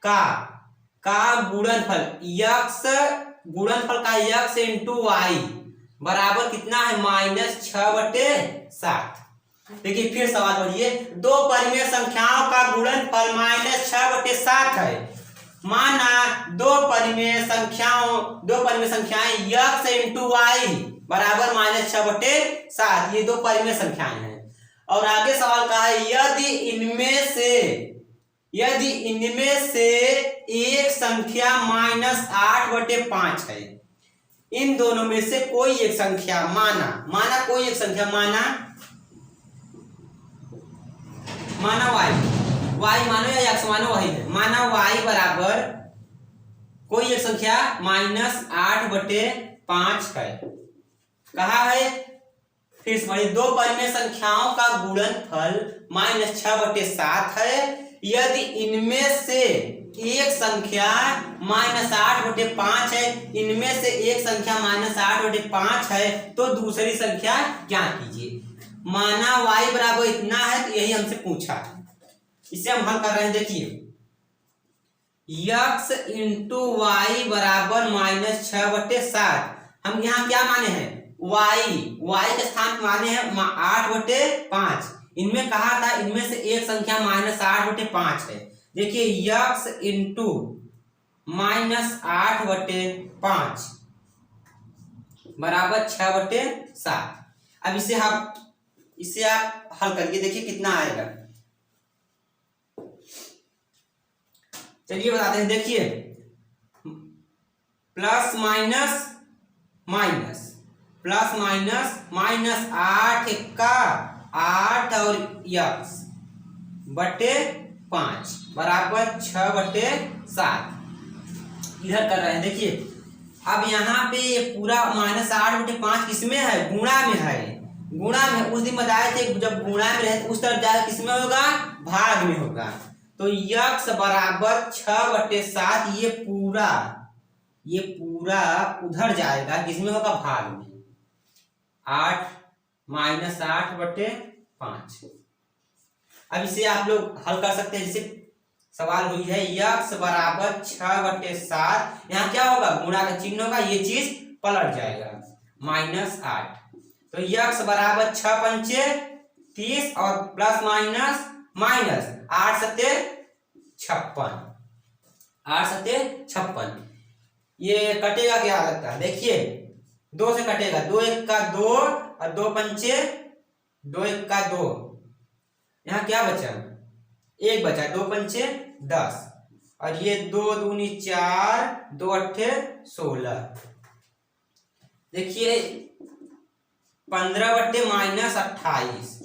का गुणनफल गुणनफल का x इंटू वाई बराबर कितना है? -6/7। देखिए फिर सवाल पढ़िए, दो परिमेय संख्याओं का गुणनफल -6/7 है। माना दो परिमेय संख्याएं x इंटू वाई बराबर -6/7, ये दो परिमेय संख्याएं हैं। और आगे सवाल कहा है यदि इनमें से एक संख्या -8/5 है, इन दोनों में से कोई एक संख्या माना कोई एक संख्या माना y मानो या x मानो वही है, माना y बराबर कोई एक संख्या -8/5 है। कहा है फिर से दो परिमेय संख्याओं का गुणनफल -6/7 है यदि इनमें से एक संख्या -8/5 है, इनमें से एक संख्या -8/5 है तो दूसरी संख्या क्या कीजिए। माना y बराबर इतना है तो यही हमसे पूछा है, इसे हम हल कर रहे हैं। देखिए x इंटू वाई बराबर -6/7, हम यहाँ क्या माने हैं? y के स्थान माने हैं 8/5। इनमें कहा था इनमें से एक संख्या -8/5 है। देखिए x इंटू -8/5 बराबर 6/7। अब इसे आप हल करके देखिए कितना आएगा। चलिए बताते हैं, देखिए प्लस माइनस -8 का 8 और x बटे 5 बराबर 6/7 इधर कर रहे हैं। देखिए अब यहाँ पे ये पूरा -8/5 किसमें है? गुणा में है। उस दिन बताए थे जब गुणा में रहे उस तरफ जाएगा, किसमें होगा? भाग में होगा। तो x बराबर 6/7, ये पूरा उधर जाएगा, किसमें होगा? भाग में। 8 -8/5। अब इसे आप लोग हल कर सकते हैं, जैसे सवाल हुई है x बराबर 6/7, यहाँ क्या होगा? गुणा का चिन्ह होगा, ये चीज पलट जाएगा -8। तो x बराबर 6×5 30 और प्लस माइनस 8 7 56, 8 7 56। ये कटेगा क्या लगता है? देखिए 2 से कटेगा, 2 1 का 2 और 2 5 2 1 का 2, यहाँ क्या बचा, एक बचा, 2 पंचे 10 और ये 2 दूनी 4, 2 अट्ठे 16। देखिए 15/-28।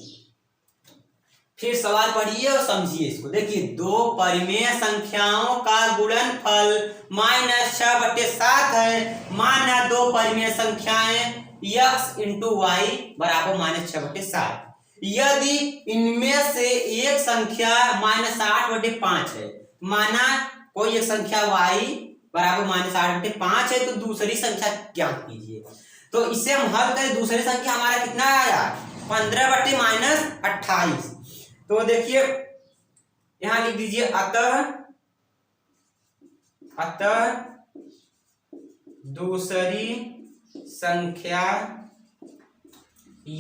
फिर सवाल पढ़िए और समझिए इसको। देखिए दो परिमेय संख्याओं का गुणनफल -6/7 है। माना दो परिमेय संख्याएं x इंटू वाई बराबर -6/7। यदि इनमें से एक संख्या -8/5 है, माना कोई एक संख्या y बराबर -8/5 है, तो दूसरी संख्या ज्ञात कीजिए। तो इसे हम हल करें, दूसरी संख्या हमारा कितना आया, 15/-28। तो देखिए यहां लिख दीजिए अतः दूसरी संख्या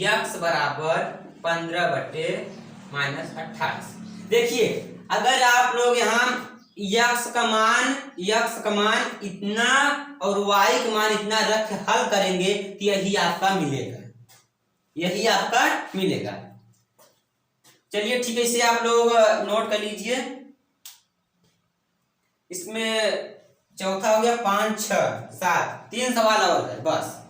x बराबर 15/-28। देखिए अगर आप लोग यहाँ x का मान इतना और y का मान इतना रख हल करेंगे तो यही आपका मिलेगा। चलिए ठीक है, इसे आप लोग नोट कर लीजिए। इसमें चौथा हो गया 5, 6, 7, 3 सवाल और है बस।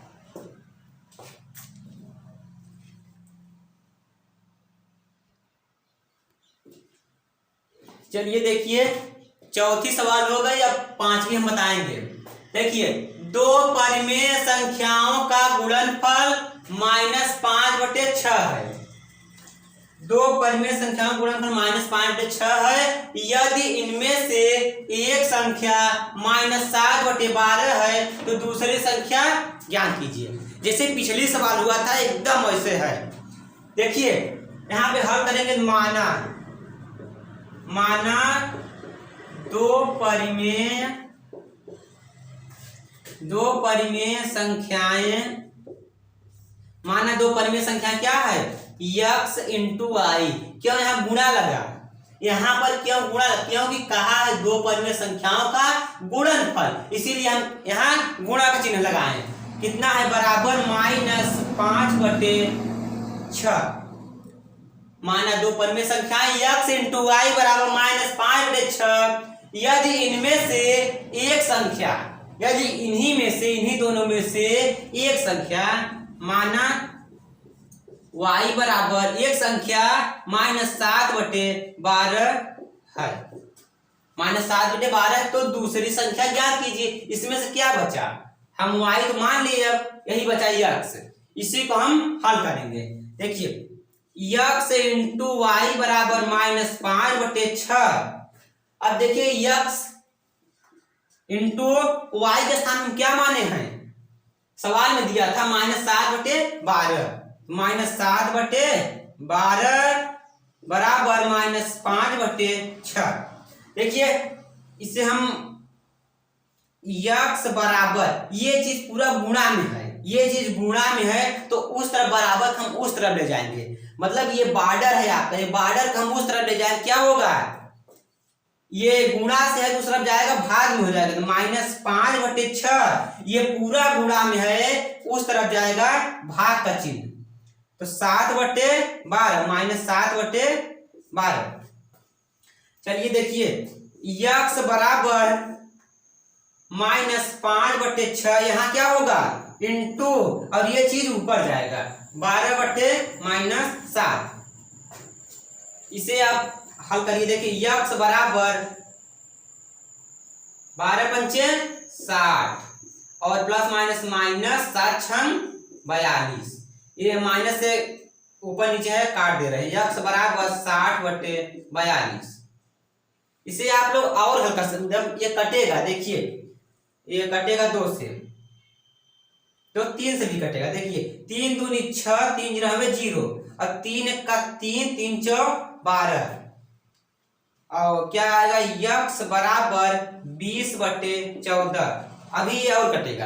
चलिए देखिए चौथी सवाल हो गई, अब पांचवी हम बताएंगे। देखिए दो परिमेय संख्याओं का गुणनफल -5/6 है। दो परिमेय संख्याओं का गुणनफल -5/6 है। यदि इनमें से एक संख्या -7/12 है तो दूसरी संख्या ज्ञात कीजिए। जैसे पिछली सवाल हुआ था एकदम वैसे है। देखिए यहाँ पे हल करेंगे। माना दो परिमेय संख्याएं क्या है, x इंटू वाई। क्यों यहाँ गुणा लगा, यहाँ पर क्यों गुणा लगा, क्योंकि कहा है दो परिमेय संख्याओं का गुणनफल, इसीलिए हम यहाँ गुणा का चिन्ह लगाए। कितना है, बराबर -5/6। माना दो परिमेय संख्याएं x इंटू वाई बराबर -5/6। यदि इनमें से एक संख्या, यदि इन्हीं दोनों में से एक संख्या, माना y बराबर एक संख्या -7/12 है, -7/12, तो दूसरी संख्या ज्ञात कीजिए। इसमें से क्या बचा, हम y तो मान लिए, अब यही बचा x, इसी को हम हल करेंगे। देखिए x इंटू वाई बराबर -5/6। अब देखिए x इंटू वाई के स्थान में क्या माने हैं, सवाल में दिया था -7/12। -7/12 बराबर -5/6। देखिए इसे हम x बराबर, ये चीज पूरा गुणा में है, ये चीज गुणा में है तो उस तरफ बराबर हम उस तरफ ले जाएंगे। मतलब ये बॉर्डर है आपका, ये बॉर्डर का हम उस तरफ ले जाएंगे, क्या होगा, ये गुणा से है दूसरा जाएगा भाग में हो जाएगा। तो -5/6 ये पूरा गुणा में है, उस तरफ जाएगा भाग का चिन्ह। तो 7/12 -7/12। चलिए देखिए x बराबर -5/6, यहाँ क्या होगा इंटू, और ये चीज ऊपर जाएगा 12/-7। इसे आप हल करिए। देखिए x बराबर 12 पंचे 60 और प्लस माइनस 7 छंग 42। ये माइनस से ऊपर नीचे है, काट दे रहे हैं। x बराबर 60/42। इसे आप लोग और हल कर सकते, जब ये कटेगा, देखिए ये कटेगा 2 से, तो 3 से भी कटेगा। देखिए 3 दूनी 6, 3 0 और 3 का 3, 3 चौक 12। और क्या आएगा, x बराबर 20/14। अभी और कटेगा,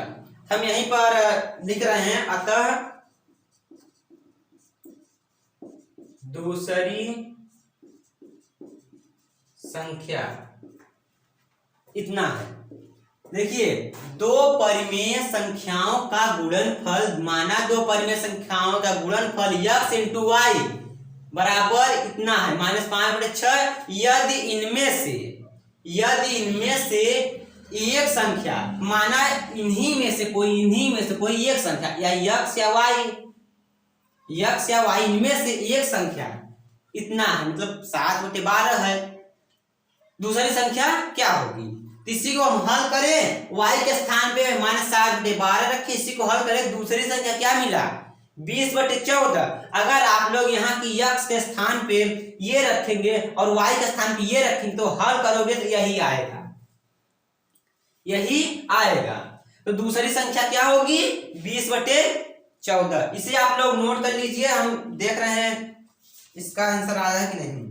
हम यहीं पर लिख रहे हैं। अतः दूसरी संख्या इतना है। देखिए दो परिमेय संख्याओं का गुणनफल, माना दो परिमेय संख्याओं का गुणनफल x इंटू वाई बराबर इतना है, -5/6। यदि इनमें से एक संख्या, माना इन्हीं में से कोई एक संख्या, या यक्स या वाई इनमें से एक संख्या इतना है, मतलब 7/12 है। दूसरी संख्या क्या होगी? तो इसी को हम हल करें, y के स्थान पे -7/12 रखें, इसी को हल करें, दूसरी संख्या क्या मिला? 20/14। अगर आप लोग यहाँ की x के स्थान पे ये रखेंगे और y के स्थान पे ये रखेंगे तो हल करोगे तो यही आएगा। तो दूसरी संख्या क्या होगी? 20/14। इसे आप लोग नोट कर लीजिए, हम देख रहे हैं इसका आंसर आ रहा है कि नहीं।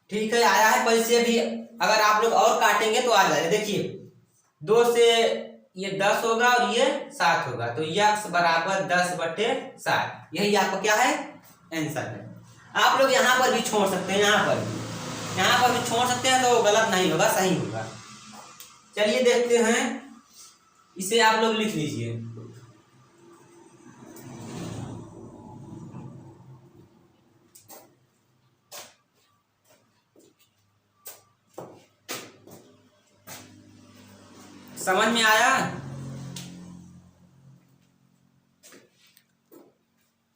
ठीक है, आया है, पर इसे भी अगर आप लोग और काटेंगे तो आ जाएगा। देखिए 2 से ये 10 होगा और ये 7 होगा, तो x बराबर 10/7। यही आपका क्या है? आंसर है। आप लोग यहाँ पर भी छोड़ सकते हैं, यहाँ पर भी छोड़ सकते हैं, तो गलत नहीं होगा, सही होगा। चलिए देखते हैं, इसे आप लोग लिख लीजिए। समझ में आया?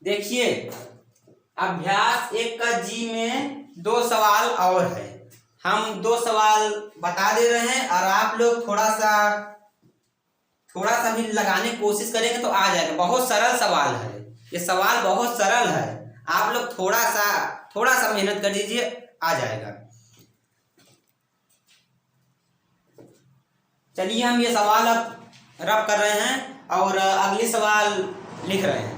देखिए अभ्यास 1 का जी में 2 सवाल और है। हम 2 सवाल बता दे रहे हैं और आप लोग थोड़ा सा भी लगाने की कोशिश करेंगे तो आ जाएगा। बहुत सरल सवाल है, ये सवाल बहुत सरल है। आप लोग थोड़ा सा मेहनत कर दीजिए, आ जाएगा। चलिए हम ये सवाल अब रब कर रहे हैं और अगले सवाल लिख रहे हैं।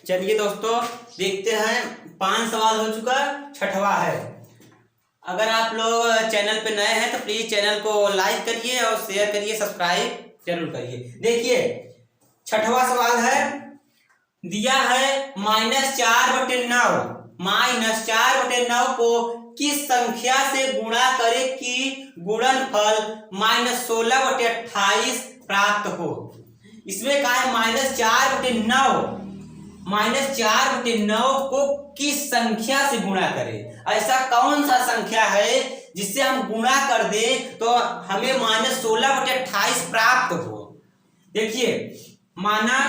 चलिए दोस्तों देखते हैं, 5 सवाल हो चुका, 6वां है। अगर आप लोग चैनल पे नए हैं तो प्लीज चैनल को लाइक करिए और शेयर करिए, सब्सक्राइब जरूर करिए। देखिए 6वां सवाल है, दिया है -4/9 को किस संख्या से गुणा करे कि गुणनफल -16/28 प्राप्त हो। इसमें कहा है -4/9 को किस संख्या से गुणा करें। ऐसा कौन सा संख्या है जिससे हम गुणा कर दे तो हमें -16/28 प्राप्त हो। देखिए माना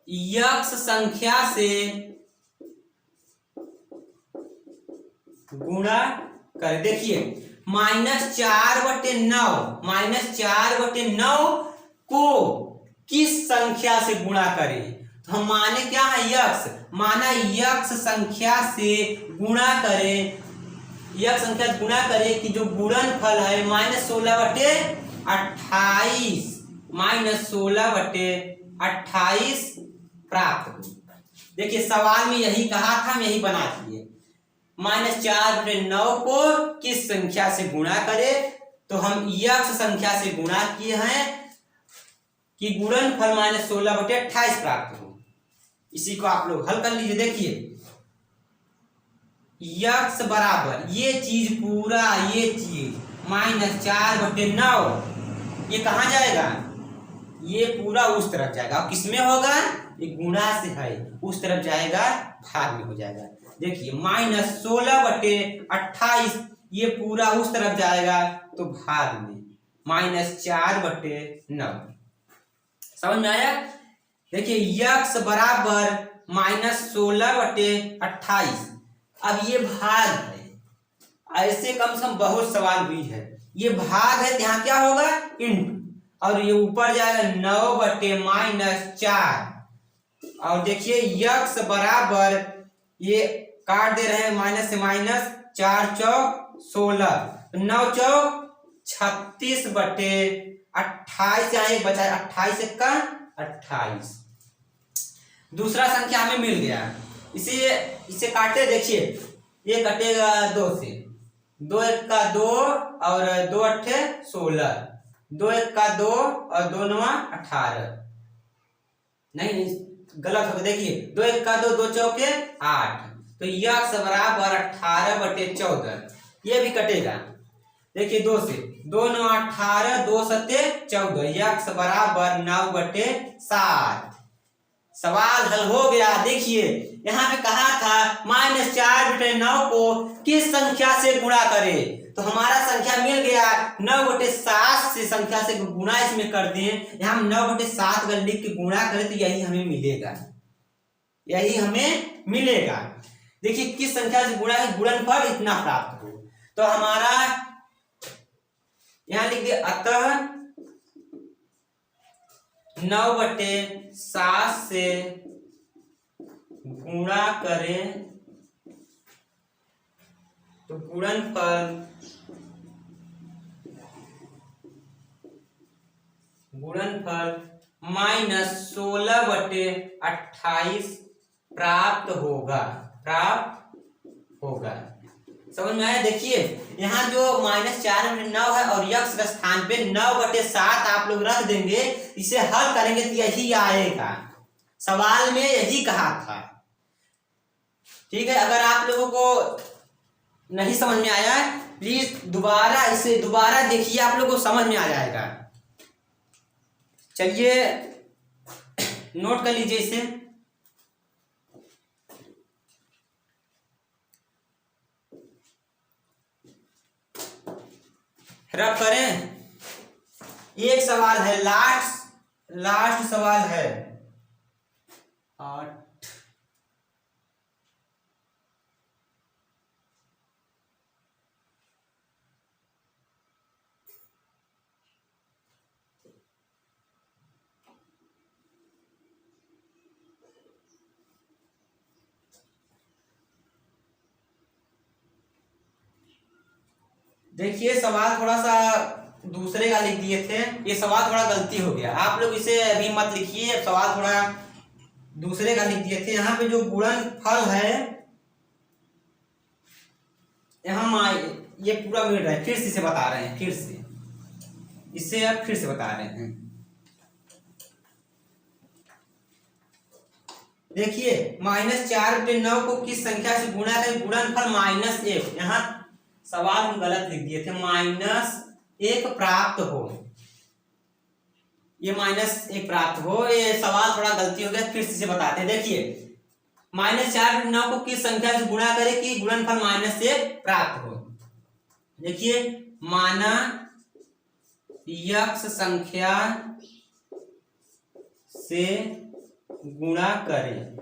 x संख्या से गुणा कर। देखिए -4/9 को किस संख्या से गुणा करें, तो हम माने क्या है x, माना x संख्या से गुणा करें, कि जो गुणनफल है -16/28 प्राप्त हो। देखिए सवाल में यही कहा था, हम यही बना दिए। -4/9 को किस संख्या से गुणा करे, तो हम x संख्या से गुणा किए हैं कि गुणनफल -16/28 प्राप्त हो। इसी को आप लोग हल कर लीजिए। देखिए x बराबर ये चीज -4/9, ये कहाँ जाएगा? ये पूरा उस तरफ जाएगा। और किसमें होगा? ये गुणा से है, उस तरफ जाएगा, भाग में हो जाएगा। देखिए -16/28 ये पूरा उस तरफ जाएगा तो भाग में -4/9। समझ में आया? देखिए x बराबर -16/28। अब ये भाग है, ऐसे कम से कम बहुत सवाल हुई है। ये भाग है, यहाँ क्या होगा? इंटू, और ये ऊपर जाएगा 9/-4। और देखिए x बराबर, ये काट दे रहे हैं माइनस से माइनस, 4 चौक 16, 9 चौक 36/28, यहाँ एक बचा 28 का 28। दूसरा संख्या हमें मिल गया, इसे काटे। देखिए ये कटेगा 2 से, 2 1 का 2 और 2 8 16, 2 1 का 2 और 2 9 18, नहीं नहीं गलत हो गया। देखिए 2 1 का 2, 2 चौके 8, तो यक्स बराबर 18/14, ये भी कटेगा। देखिए 2 से 2 9 18, 2 7 14, यक्स बराबर 9/7। सवाल हल हो गया। देखिए यहाँ पे कहा था -4/9 को किस संख्या से गुणा करें, तो हमारा संख्या मिल गया 9/7 से संख्या से गुणा इसमें कर दें। यहाँ हम 9/7 अगर लिख के गुणा करें तो यही हमें मिलेगा, यही हमें मिलेगा। देखिए किस संख्या से गुणा है, गुणनफल इतना प्राप्त हो। तो हमारा यहाँ लिख दिया अतः 9/7 से गुणा करें तो गुणनफल -16/28 प्राप्त होगा, समझ में आया। देखिए यहाँ जो -4/9 है और यक्स के स्थान पे 9/7 आप लोग रख देंगे, इसे हल करेंगे तो यही आएगा। सवाल में यही कहा था। ठीक है, अगर आप लोगों को नहीं समझ में आया प्लीज इसे दोबारा देखिए, आप लोगों को समझ में आ जाएगा। चलिए नोट कर लीजिए इसे। रब करें। एक सवाल है, लास्ट सवाल है 8। देखिए सवाल थोड़ा सा दूसरे का लिख दिए थे, ये सवाल थोड़ा गलती हो गया। आप लोग इसे अभी मत लिखिए, सवाल थोड़ा दूसरे का लिख दिए थे। यहाँ पे जो गुणनफल है, यहाँ ये पूरा मिल रहा है। फिर से इसे बता रहे हैं, इसे अब फिर से बता रहे हैं। देखिए -4/9 को किस संख्या से गुणा करें, गुणनफल -1। यहाँ सवाल हम गलत लिख दिए थे, -1 प्राप्त हो, ये -1 प्राप्त हो, ये सवाल थोड़ा गलती हो गया। फिर से बताते हैं। देखिए -4/9 को किस संख्या से गुणा करें कि गुणनफल -1 प्राप्त हो। देखिए माना यक्स संख्या से गुणा करें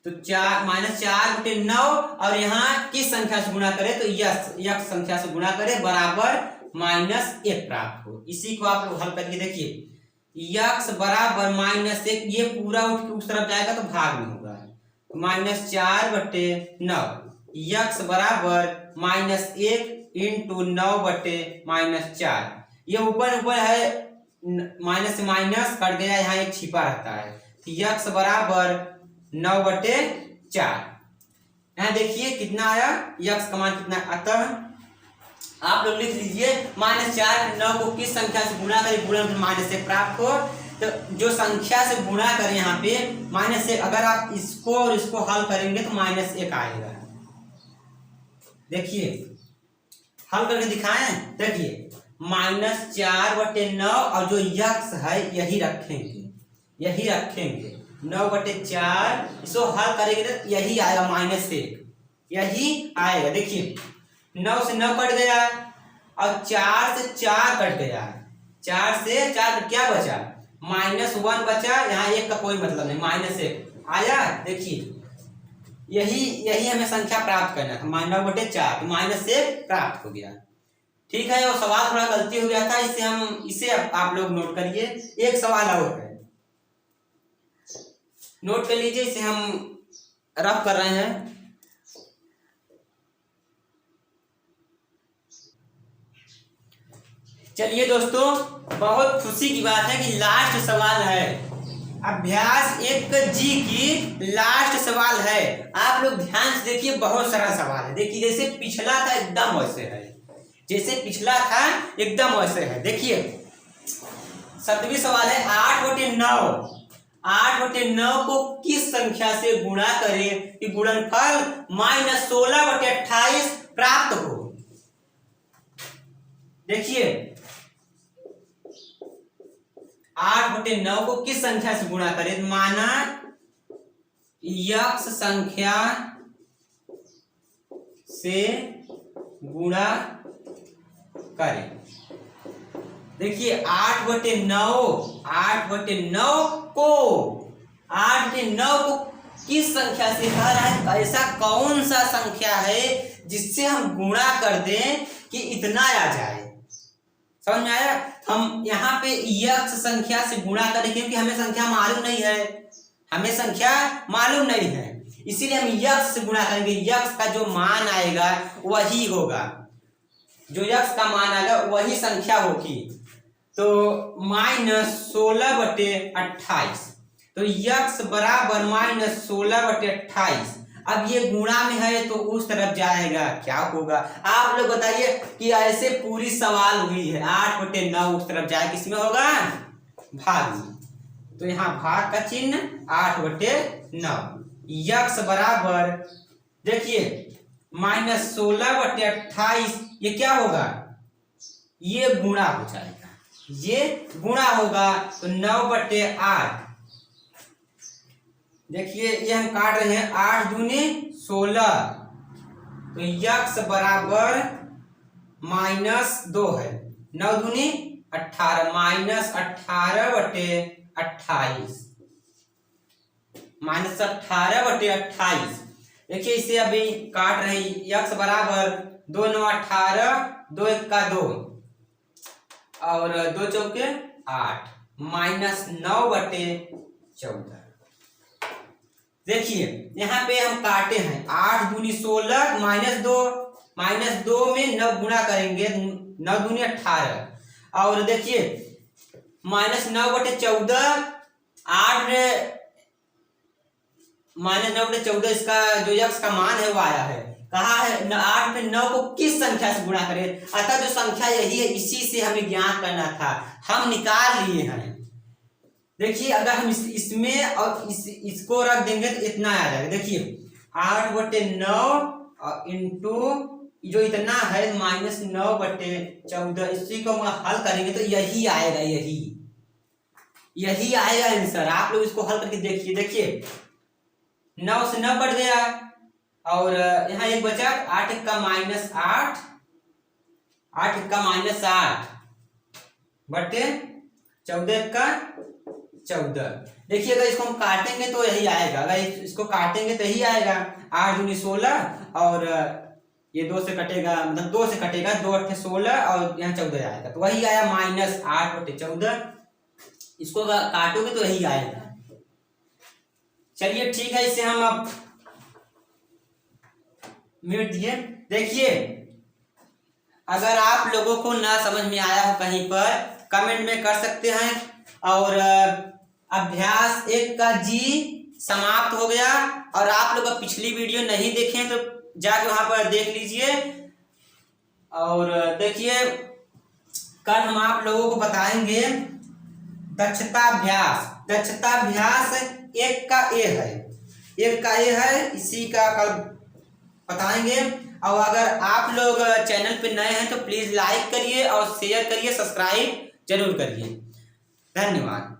तो -4/9 और यहाँ किस संख्या से गुणा करें तो यक्स संख्या से गुणा करें बराबर -1 प्राप्त हो। इसी को आप लोग हल करके देखिए, यक्स बराबर -1, ये पूरा उठ के उस तरफ जाएगा तो भाग में होगा, -4/9 यक्स बराबर -1 इंटू 9/-4। ये ऊपर है, माइनस से माइनस कट गया, यहाँ एक छिपा रहता है। यक्स बराबर 9/4। यहाँ देखिए कितना आया, यक्स का मान कितना। अतः आप लोग लिख लीजिए -4/9 को किस संख्या से गुणा करें, गुणनफल -1 प्राप्त हो। तो जो संख्या से गुणा करें यहाँ पे -1, अगर आप इसको और इसको हल करेंगे तो -1 आएगा। देखिए हल करके दिखाएं। देखिए -4/9 और जो यक्स है यही रखेंगे 9/4, इसको हल करेंगे तो यही आएगा -1, यही आएगा। देखिए 9 से 9 कट गया और 4 से 4 कट गया, 4 से 4 क्या बचा, -1 बचा। यहाँ 1 का कोई मतलब नहीं, -1 आया। देखिए यही हमें संख्या प्राप्त करना था, 9/4, तो -1 प्राप्त हो गया। ठीक है, और सवाल थोड़ा गलती हो गया था, इसे आप लोग नोट करिए। एक सवाल और है, नोट कर लीजिए, इसे हम रफ कर रहे हैं। चलिए दोस्तों, बहुत खुशी की बात है कि लास्ट सवाल है, अभ्यास 1G की लास्ट सवाल है। आप लोग ध्यान से देखिए, बहुत सारा सवाल है। देखिए जैसे पिछला था एकदम वैसे है, जैसे पिछला था एकदम वैसे है। देखिए 7वीं सवाल है 8/9। 8/9 को किस संख्या से गुणा करें कि गुणनफल -16/28 प्राप्त हो। देखिए 8/9 को किस संख्या से गुणा करें, माना यक्ष संख्या से गुणा करें। देखिए 8/9 को किस संख्या से कह रहा है, ऐसा कौन सा संख्या है जिससे हम गुणा कर दें कि इतना आ जाए। समझ में आया। हम यहाँ पे यक्ष संख्या से गुणा करें क्योंकि हमें संख्या मालूम नहीं है, इसीलिए हम यक्ष से गुणा करेंगे। यक्ष का जो मान आएगा वही होगा, जो यक्ष का मान आएगा वही संख्या होगी। तो -16/28, तो यक्ष बराबर -16/28। अब ये गुणा में है तो उस तरफ जाएगा, क्या होगा आप लोग बताइए कि ऐसे पूरी सवाल हुई है 8/9 उस तरफ जाए, किसमें होगा, भाग में। तो यहाँ भाग का चिन्ह 8/9। यक्ष बराबर देखिए -16/28, ये क्या होगा, ये गुणा हो जाएगा, ये गुणा होगा तो 9/8। देखिए ये हम काट रहे हैं 8 दूनी 16, तो यक्ष बराबर -2 है, 9 दूनी 18, -18/28, -18/28। देखिए इसे अभी काट रहे हैं, यक्ष बराबर 2 9 18, 2 1 2 और 2 चौके 8, -9/14। देखिए यहाँ पे हम काटे हैं 8 दूनी 16, -2 में 9 गुणा करेंगे, 9 दूनी 18 और देखिए -9/14, 8 -9/14 इसका जो यक्ष का मान है वो आया है। कहा है 8/9 को किस संख्या से गुणा करें, अतः जो संख्या यही है, इसी से हमें ज्ञात करना था, हम निकाल लिए हैं। देखिए अगर हम इसमें और इसको रख देंगे तो इतना आ जाएगा। देखिए 8/9 इंटू जो इतना है -9/14, इसी को हम हल करेंगे तो यही आएगा, यही आएगा आंसर। आप लोग इसको हल करके देखिए। देखिए 9 से 9 कट गया और यहाँ एक बचा 8 का -8, 8 का -8 बटे 14 का 14। देखिए अगर इसको हम काटेंगे तो यही आएगा, अगर इसको काटेंगे तो यही आएगा, 8 दूनी 16 और ये 2 से कटेगा, मतलब 2 से कटेगा, 2 8 16 और यहाँ 14 आएगा, तो वही आया -8/14। इसको काटोगे तो यही आएगा। चलिए ठीक है, इसे हम अब मिट दिए। देखिए अगर आप लोगों को ना समझ में आया हो कहीं पर, कमेंट में कर सकते हैं। और अभ्यास 1 का जी समाप्त हो गया, और आप लोग पिछली वीडियो नहीं देखें तो जाके वहां पर देख लीजिए। और देखिए कल हम आप लोगों को बताएंगे दक्षताभ्यास। 1 का ए है, इसी का कल बताएंगे। और अगर आप लोग चैनल पे नए हैं तो प्लीज लाइक करिए और शेयर करिए, सब्सक्राइब जरूर करिए। धन्यवाद।